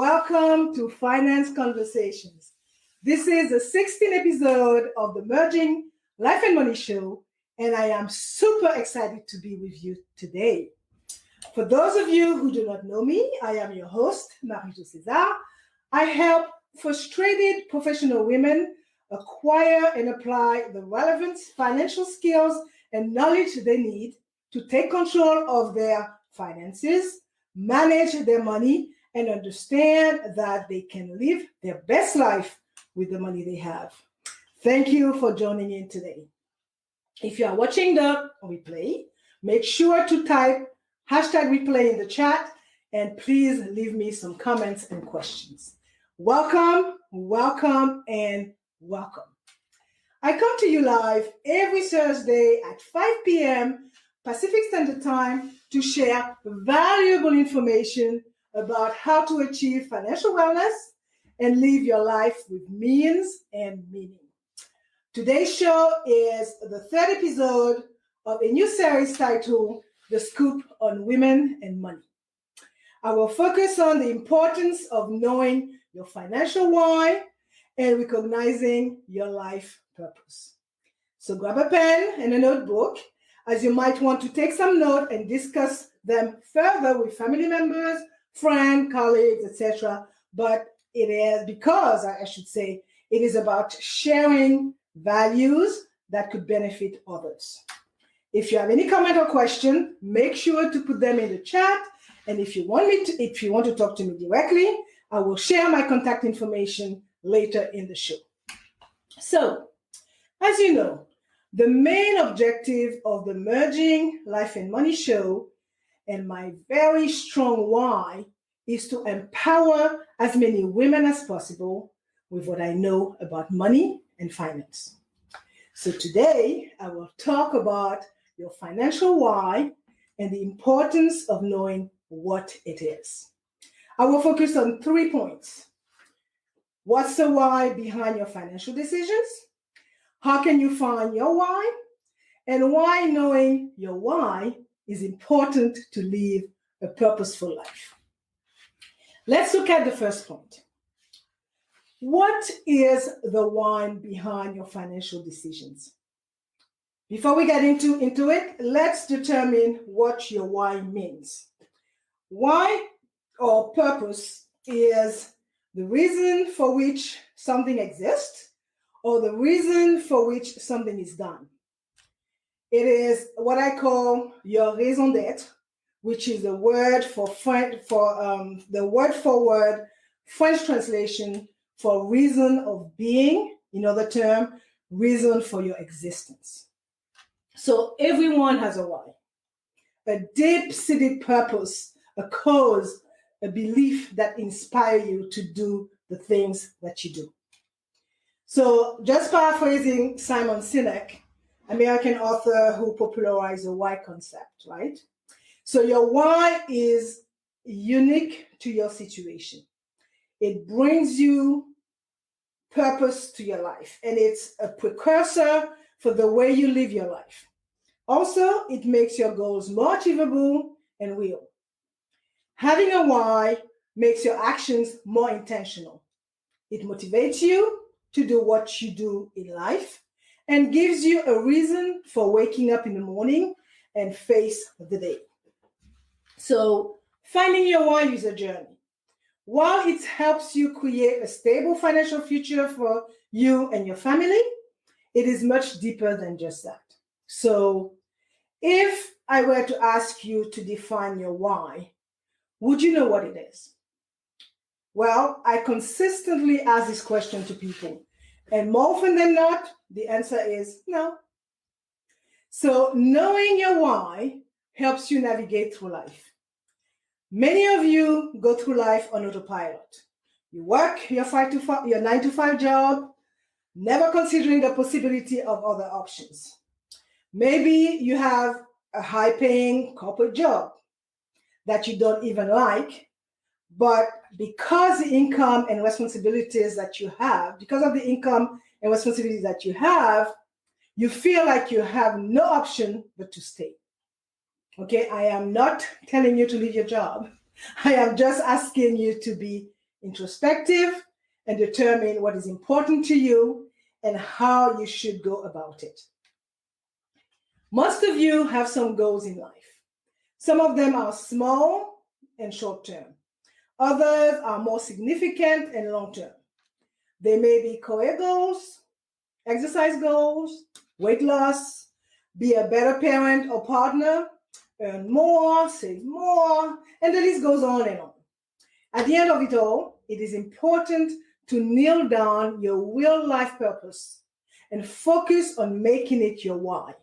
welcome to Finance Conversations. This is the 16th episode of the Merging Life and Money Show, and I am super excited to be with you today. For those of you who do not know me, I am your host, Marie-Jo César. I help frustrated professional women acquire and apply the relevant financial skills and knowledge they need to take control of their finances, manage their money, and understand that they can live their best life with the money they have. Thank you for joining in today. If you are watching the replay, make sure to type #replay in the chat and please leave me some comments and questions. Welcome, welcome, and welcome. I come to you live every Thursday at 5 p.m. Pacific Standard Time to share valuable information about how to achieve financial wellness and live your life with means and meaning. Today's show is the third episode of a new series titled The Scoop on Women and Money. I will focus on the importance of knowing your financial why and recognizing your life purpose. So grab a pen and a notebook, as you might want to take some note and discuss them further with family members, friends, colleagues, etc. But it is about sharing values that could benefit others. If you have any comment or question, make sure to put them in the chat. And if you want to talk to me directly, I will share my contact information later in the show. So, as you know, the main objective of the Merging Life and Money Show and my very strong why is to empower as many women as possible with what I know about money and finance. So today, I will talk about your financial why and the importance of knowing what it is. I will focus on 3 points. What's the why behind your financial decisions? How can you find your why? And why knowing your why is important to live a purposeful life. Let's look at the first point. What is the why behind your financial decisions? Before we get into it, let's determine what your why means. Why or purpose is the reason for which something exists or the reason for which something is done. It is what I call your raison d'être, which is the word for the word for word French translation for reason of being, in other terms, reason for your existence. So everyone has a why, a deep-seated purpose, a cause, a belief that inspire you to do the things that you do. So just paraphrasing Simon Sinek, American author who popularized the why concept, right? So your why is unique to your situation. It brings you purpose to your life, and it's a precursor for the way you live your life. Also, it makes your goals more achievable and real. Having a why makes your actions more intentional. It motivates you to do what you do in life and gives you a reason for waking up in the morning and face the day. So, finding your why is a journey. While it helps you create a stable financial future for you and your family, it is much deeper than just that. So, if I were to ask you to define your why, would you know what it is? Well, I consistently ask this question to people, and more often than not, the answer is no. So knowing your why helps you navigate through life. Many of you go through life on autopilot. You work your 9 to 5 job, never considering the possibility of other options. Maybe you have a high-paying corporate job that you don't even like, but because of the income and responsibilities that you have, you feel like you have no option but to stay. Okay, I am not telling you to leave your job. I am just asking you to be introspective, and determine what is important to you and how you should go about it. Most of you have some goals in life. Some of them are small and short term. Others are more significant and long term. They may be career goals, exercise goals, weight loss, be a better parent or partner, earn more, save more, and the list goes on and on. At the end of it all, it is important to nail down your real life purpose and focus on making it your why.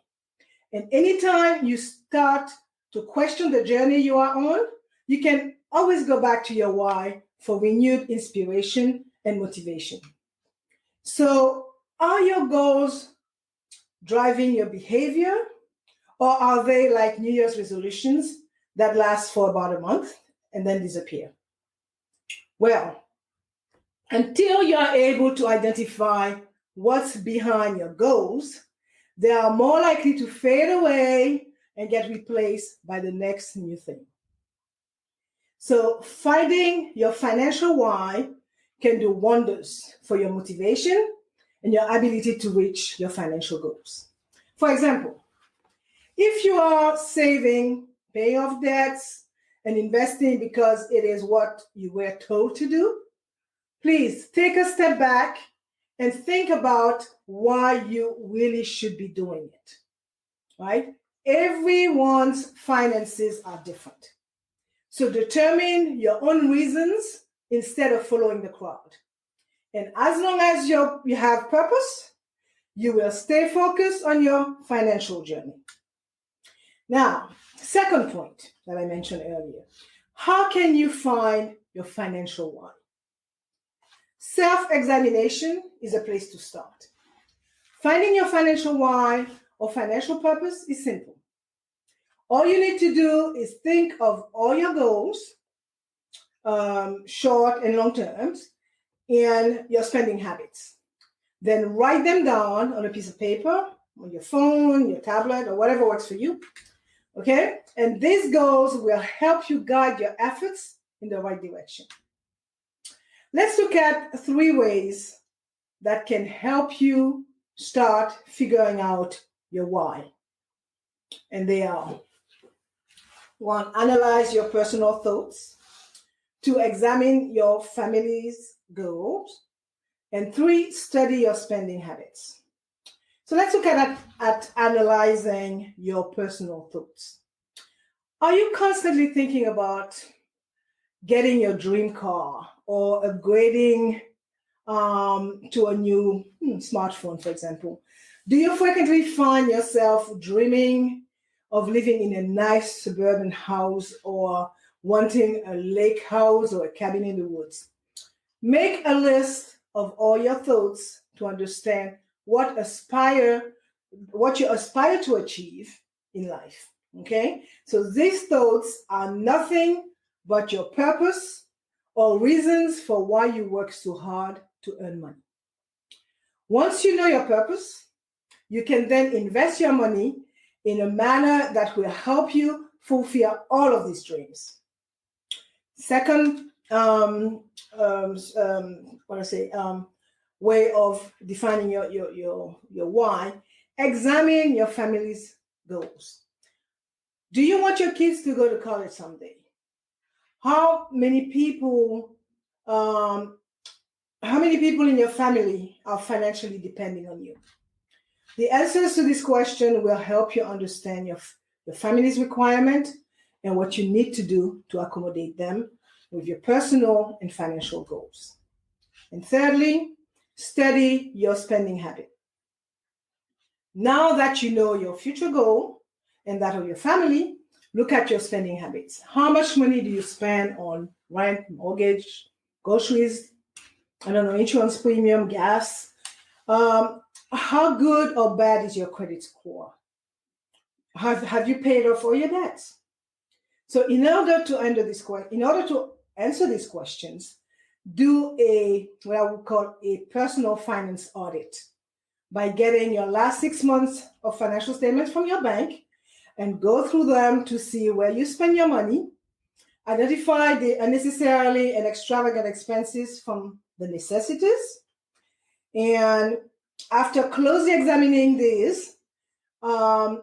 And anytime you start to question the journey you are on, you can always go back to your why for renewed inspiration and motivation. So, are your goals driving your behavior, or are they like New Year's resolutions that last for about a month and then disappear? Well, until you are able to identify what's behind your goals, they are more likely to fade away and get replaced by the next new thing. So finding your financial why can do wonders for your motivation and your ability to reach your financial goals. For example, if you are saving, paying off debts, and investing because it is what you were told to do, please take a step back and think about why you really should be doing it, right? Everyone's finances are different. So determine your own reasons instead of following the crowd. And as long as you have purpose, you will stay focused on your financial journey. Now, second point that I mentioned earlier, how can you find your financial why? Self-examination is a place to start. Finding your financial why or financial purpose is simple. All you need to do is think of all your goals, short and long terms, and your spending habits. Then write them down on a piece of paper, on your phone, your tablet, or whatever works for you. Okay? And these goals will help you guide your efforts in the right direction. Let's look at 3 ways that can help you start figuring out your why. And they are: 1, analyze your personal thoughts. 2, examine your family's goals. And 3, study your spending habits. So let's look at analyzing your personal thoughts. Are you constantly thinking about getting your dream car or upgrading to a new smartphone, for example? Do you frequently find yourself dreaming of living in a nice suburban house or wanting a lake house or a cabin in the woods? Make a list of all your thoughts to understand what you aspire to achieve in life. Okay? So these thoughts are nothing but your purpose or reasons for why you work so hard to earn money. Once you know your purpose, you can then invest your money in a manner that will help you fulfill all of these dreams. Second, way of defining your why: examine your family's goals. Do you want your kids to go to college someday? How many people in your family are financially depending on you? The answers to this question will help you understand your family's requirement and what you need to do to accommodate them with your personal and financial goals. And thirdly, study your spending habit. Now that you know your future goal and that of your family, look at your spending habits. How much money do you spend on rent, mortgage, groceries, insurance premium, gas? How good or bad is your credit score? Have you paid off all your debts? So in order to answer these questions, do what I would call a personal finance audit by getting your last 6 months of financial statements from your bank and go through them to see where you spend your money, Identify the unnecessarily and extravagant expenses from the necessities. And after closely examining these, um,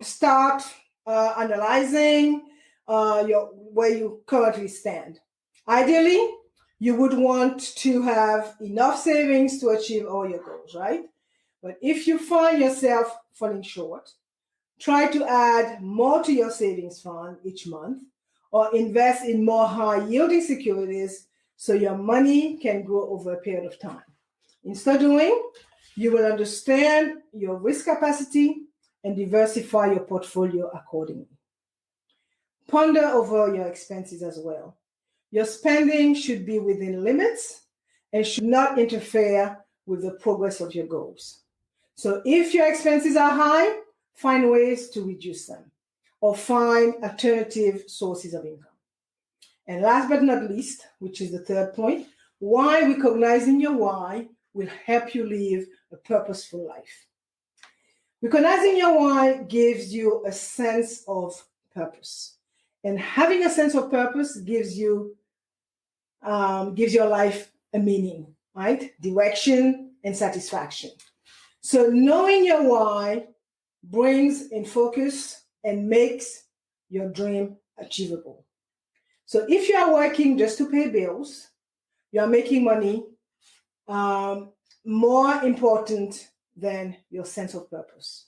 start analyzing where you currently stand. Ideally, you would want to have enough savings to achieve all your goals, right? But if you find yourself falling short, try to add more to your savings fund each month or invest in more high yielding securities so your money can grow over a period of time. In so doing, you will understand your risk capacity and diversify your portfolio accordingly. Ponder over your expenses as well. Your spending should be within limits and should not interfere with the progress of your goals. So if your expenses are high, find ways to reduce them or find alternative sources of income. And last but not least, which is the third point, why recognizing your why will help you live a purposeful life. Recognizing your why gives you a sense of purpose. And having a sense of purpose gives your life a meaning, right? Direction and satisfaction. So knowing your why brings in focus and makes your dream achievable. So if you are working just to pay bills, you are making money, more important than your sense of purpose.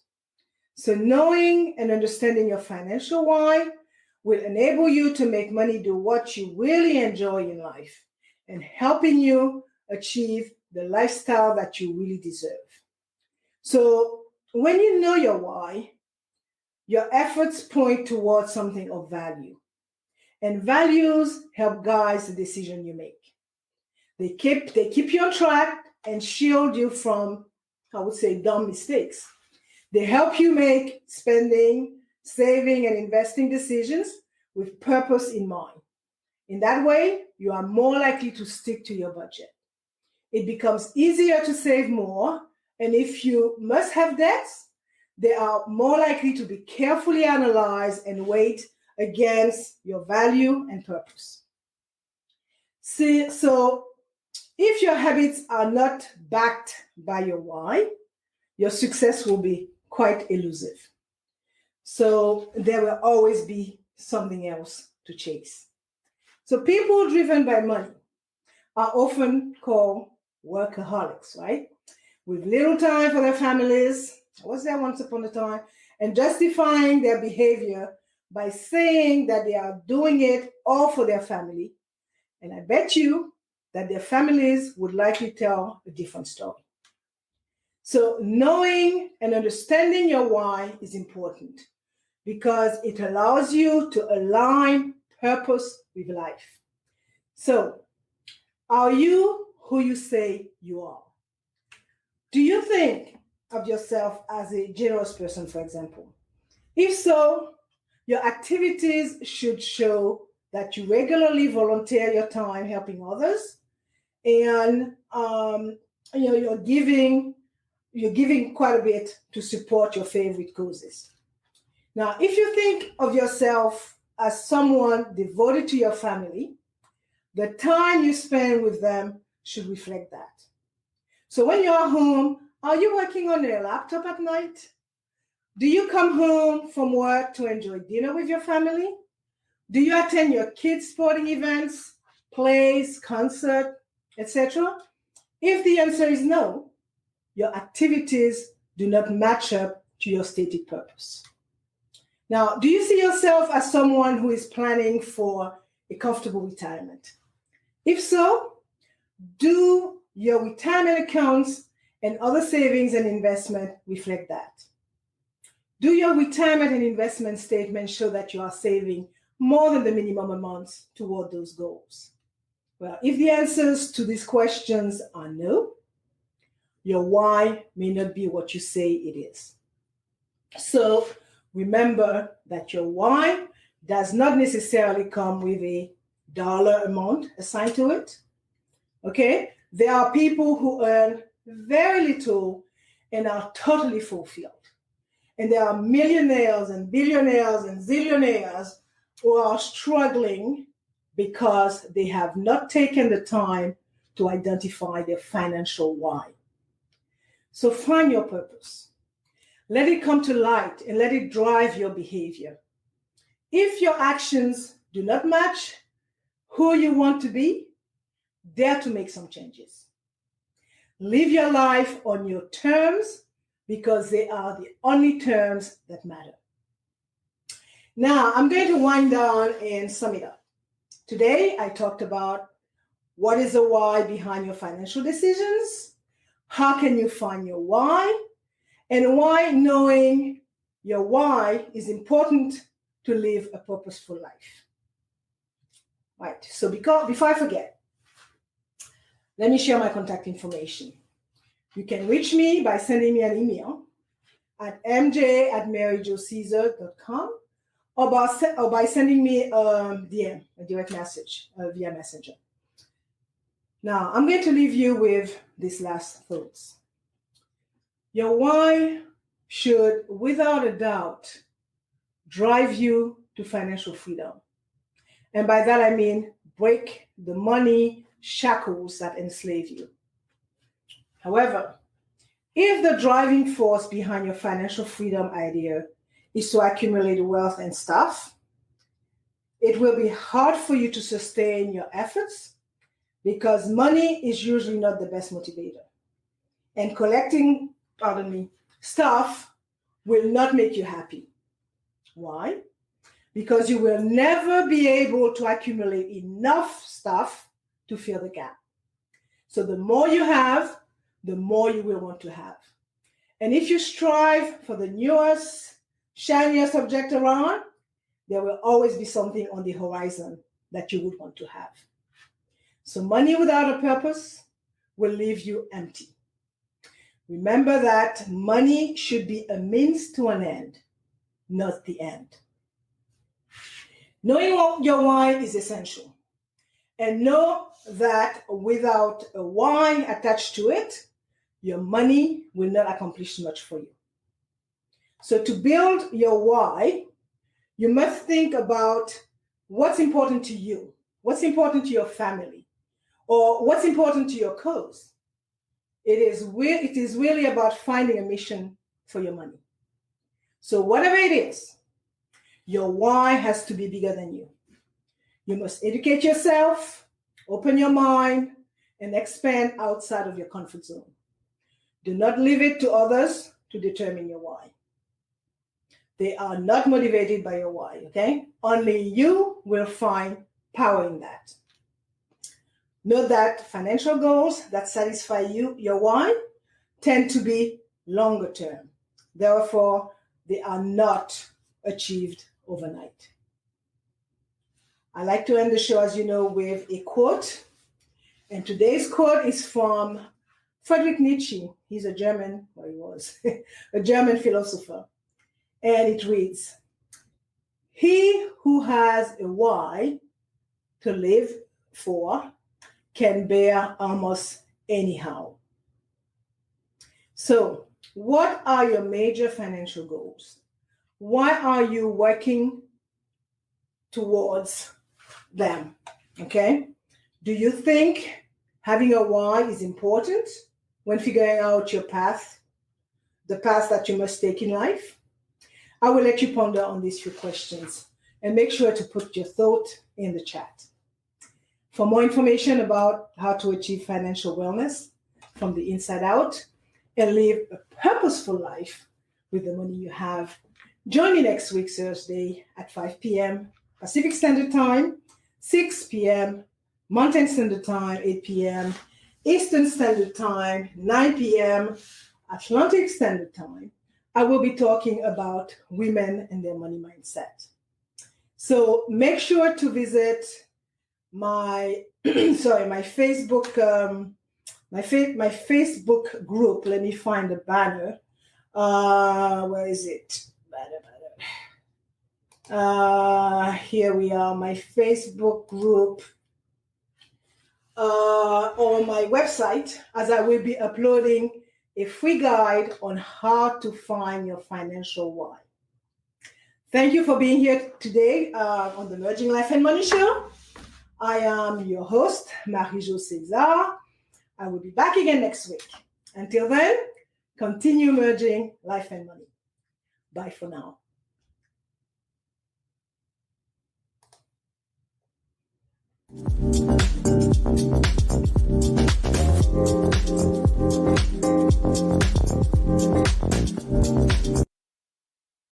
So knowing and understanding your financial why will enable you to make money do what you really enjoy in life and helping you achieve the lifestyle that you really deserve. So when you know your why, your efforts point towards something of value. And values help guide the decision you make. They keep you on track and shield you from, I would say, dumb mistakes. They help you make spending, saving, and investing decisions with purpose in mind. In that way, you are more likely to stick to your budget. It becomes easier to save more, and if you must have debts, they are more likely to be carefully analyzed and weighed against your value and purpose. See, so if your habits are not backed by your why, your success will be quite elusive. So there will always be something else to chase. So people driven by money are often called workaholics, right? With little time for their families, I was there once upon a time, and justifying their behavior by saying that they are doing it all for their family. And I bet you that their families would likely tell a different story. So knowing and understanding your why is important because it allows you to align purpose with life. So, are you who you say you are? Do you think of yourself as a generous person, for example? If so, your activities should show that you regularly volunteer your time helping others, and you're giving quite a bit to support your favorite causes. Now, if you think of yourself as someone devoted to your family, the time you spend with them should reflect that. So when you're home, are you working on your laptop at night? Do you come home from work to enjoy dinner with your family? Do you attend your kids' sporting events, plays, concert, etc.? If the answer is no, your activities do not match up to your stated purpose. Now, do you see yourself as someone who is planning for a comfortable retirement? If so, do your retirement accounts and other savings and investment reflect that? Do your retirement and investment statements show that you are saving more than the minimum amounts toward those goals? Well, if the answers to these questions are no, your why may not be what you say it is. So remember that your why does not necessarily come with a dollar amount assigned to it. Okay? There are people who earn very little and are totally fulfilled. And there are millionaires and billionaires and zillionaires who are struggling because they have not taken the time to identify their financial why. So find your purpose. Let it come to light and let it drive your behavior. If your actions do not match who you want to be, dare to make some changes. Live your life on your terms because they are the only terms that matter. Now, I'm going to wind down and sum it up. Today, I talked about what is the why behind your financial decisions, how can you find your why, and why knowing your why is important to live a purposeful life. Right, so before I forget, let me share my contact information. You can reach me by sending me an email at mj@maryjocaesar.com or by sending me a DM, a direct message via Messenger. Now, I'm going to leave you with these last thoughts. Your why should, without a doubt, drive you to financial freedom. And by that, I mean break the money shackles that enslave you. However, if the driving force behind your financial freedom idea is to accumulate wealth and stuff, it will be hard for you to sustain your efforts because money is usually not the best motivator. And collecting, stuff will not make you happy. Why? Because you will never be able to accumulate enough stuff to fill the gap. So the more you have, the more you will want to have. And if you strive for the newest, shiniest object around, there will always be something on the horizon that you would want to have. So money without a purpose will leave you empty. Remember that money should be a means to an end, not the end. Knowing your why is essential. And know that without a why attached to it, your money will not accomplish much for you. So to build your why, you must think about what's important to you, what's important to your family, or what's important to your cause. It is really about finding a mission for your money. So whatever it is, your why has to be bigger than you. You must educate yourself, open your mind, and expand outside of your comfort zone. Do not leave it to others to determine your why. They are not motivated by your why, okay? Only you will find power in that. Note that financial goals that satisfy your why, tend to be longer term. Therefore, they are not achieved overnight. I like to end the show, as you know, with a quote. And today's quote is from Friedrich Nietzsche. He's a German, well, he was a German philosopher. And it reads, "He who has a why to live for can bear almost anyhow." So, what are your major financial goals? Why are you working towards them? Okay? Do you think having a why is important when figuring out your path, the path that you must take in life? I will let you ponder on these few questions and make sure to put your thought in the chat. For more information about how to achieve financial wellness from the inside out and live a purposeful life with the money you have, join me next week, Thursday at 5 p.m. Pacific Standard Time, 6 p.m. Mountain Standard Time, 8 p.m. Eastern Standard Time, 9 p.m. Atlantic Standard Time. I will be talking about women and their money mindset. So make sure to visit my Facebook my Facebook group. Let me find the banner. Where is it? Here we are. My Facebook group on my website, as I will be uploading a free guide on how to find your financial why. Thank you for being here today on the Merging Life and Money Show. I am your host, Marie-Jo César. I will be back again next week. Until then, continue merging life and money. Bye for now.